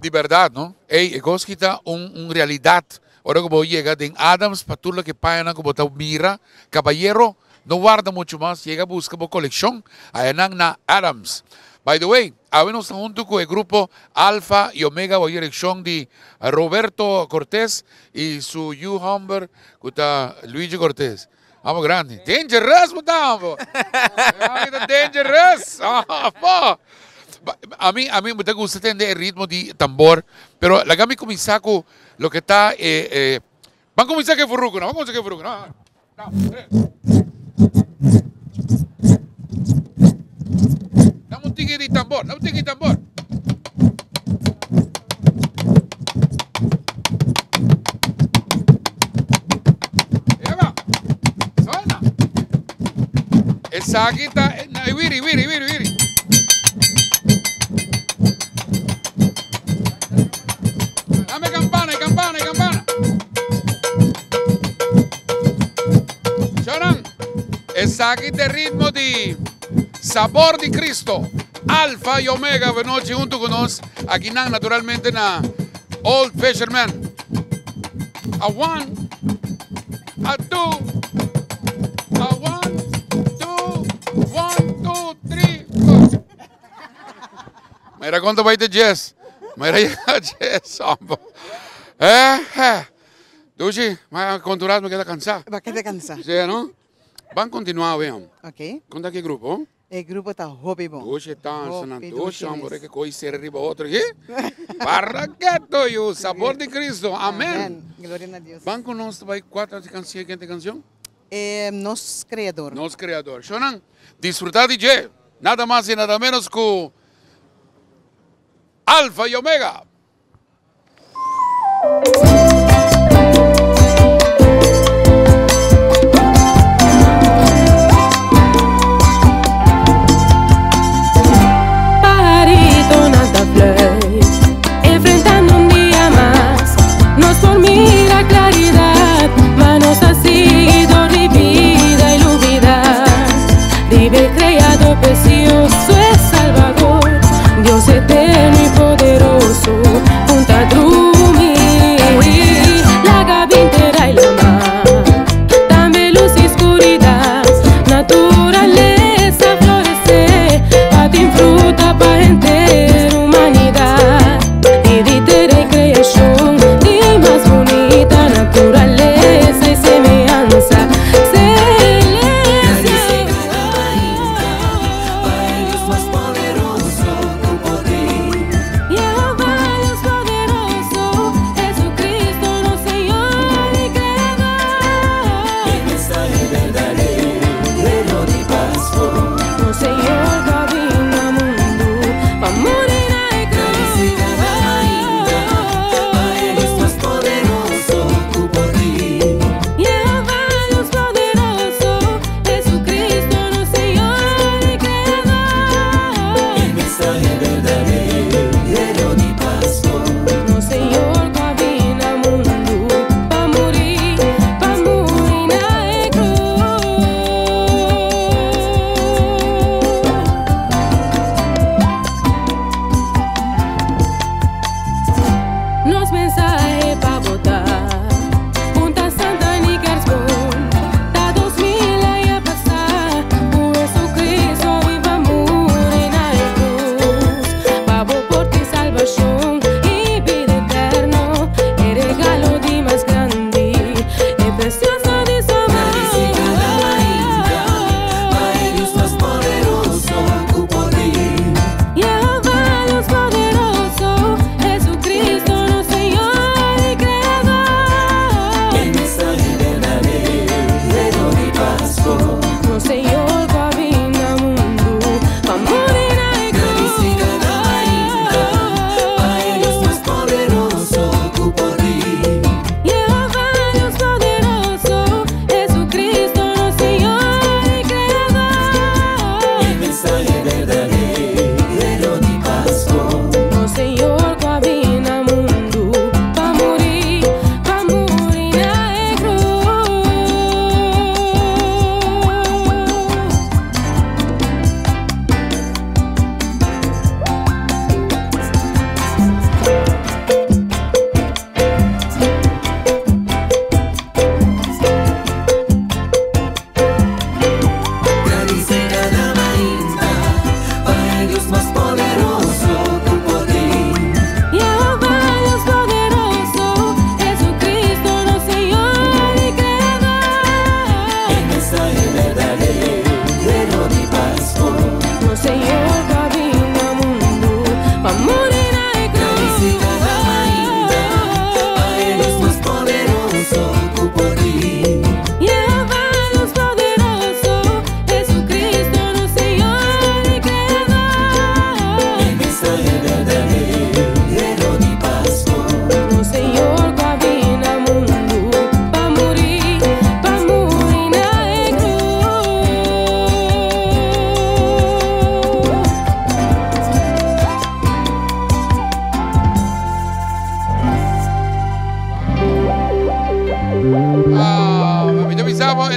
de verdad, ¿no? Hey, goskita realidad. Ahora como llega de Adams, patula que pagan como ta mira, caballero, no guarda mucho más, llega busca una colección, allá na Adams. By the way, habemos junto con el grupo Alfa y Omega, voy a dirección de Roberto Cortés y su Humber, que está Luigi Cortés. Vamos grande. Dangerous, mutamos. Dangerous. A mí me gusta entender el ritmo de tambor, pero la gami comienza con lo que está. Van a comenzar que furruco, no, vamos a comenzar que furruco, no. Dame un tigre de tambor, dame un tigre de tambor. Suena. Esa guita, viri. Dame campana. Suenan. Esa guita ritmo de Sabor de Cristo. Alfa y Omega, noche junto con nosotros. Aquí naturalmente na Old Fisherman. A one, a two, a one, two, three, four. Mira cuánto va a ir Jess. Mira ya Jess. Duchi, conturas me queda cansado. Va a quedar cansado. Sí, ¿no? Van a continuar, vean. Ok. ¿Conta qué grupo? El grupo está Hopi Bon. Duchi está en Duchi, hombre, que coi ser arriba otro. ¿Qué? Barraqueto, yo, sabor de Cristo. Amén. Gloria a Dios. Van con nosotros, vai cuatro canciones, ¿qué canción? Nos Creador. Nos Creador. Shonan, disfrutar DJ. Nada más y nada menos que Alfa y Omega. Enfrentando un día más, nos formira claridad, manos ha sido vida y lumidad. Vive creado, precioso es Salvador, Dios eterno y poderoso.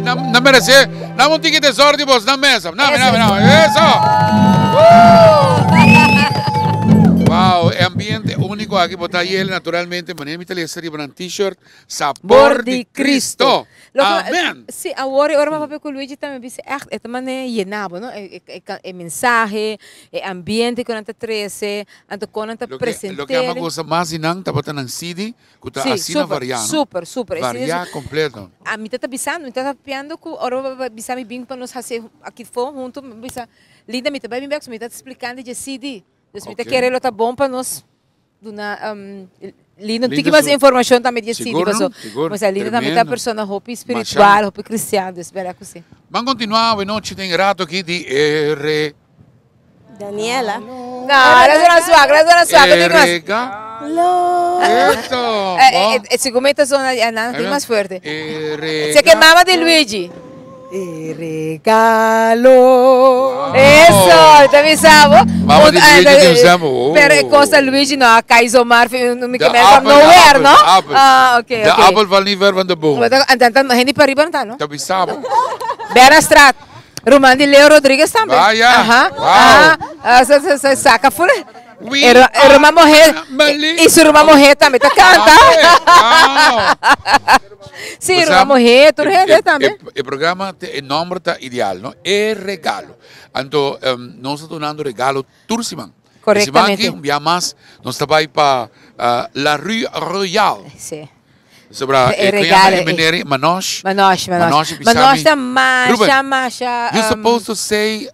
na merece. Namo un ticket de sordi vos na mesa. Name. Eso. Wow, ambiente único aqui botar ele naturalmente, maneira italiana riba um t-shirt Sabor de Cristo. Amen. Sim, agora papel com o Luigi também disse, é também llenava, não? É mensagem, é ambiente que nós trazemos, anto que nós apresentamos. Lo que ama gosta mais inang, tá botando CD, que tá assim na variando. Super. Variar completo. A mim tá avisando, me tá piando que agora vai avisar me bem para nós fazer aqui fora junto, me avisa, linda, me tá bem bem, me tá explicando de CD. Dus okay. Querendo tá bom para nós Linda, não tem mais informação também de CD, mas a Linda também tá persona roupa espiritual, roupa cristã, espera que sim. Vamos continuar, hoje noite tem rato aqui de R. Daniela. Não, graças a sua, Esto. Seguramente não tem mais forte. Se queimava de Luigi. Regalo. Eso, te avisaba. Mama di Luigi te avisamos. Pero cosa Luigi no, Kaisomar, no me quemé from nowhere, no? Ah, okay. De apple valt niet ver van de boom. Dan hindi pa riba na, no? Te avisamos. Bera Strat. Roman di Leo Rodriguez também. Vaya. Aha. Saca fora. Roman morrer. E se Roman morrer também, tá canta. Sim, Roman morrer, tu rende também. O programa, o nome está ideal, não? É regalo. Então, nós estamos dando regalo turciman. Corretamente. Um dia mais, nós estamos para La Rue Royale. Sim. Sobre regalo. Manosh. Manosh tá masha. You're supposed to say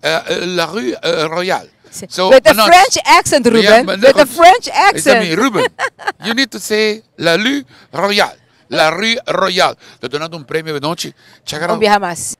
La Rue Royale. So, with a French accent, Ruben. With a French accent. Ruben. You need to say La Rue Royale. La Rue Royale. Te donando un premio de noche. Un viaje más.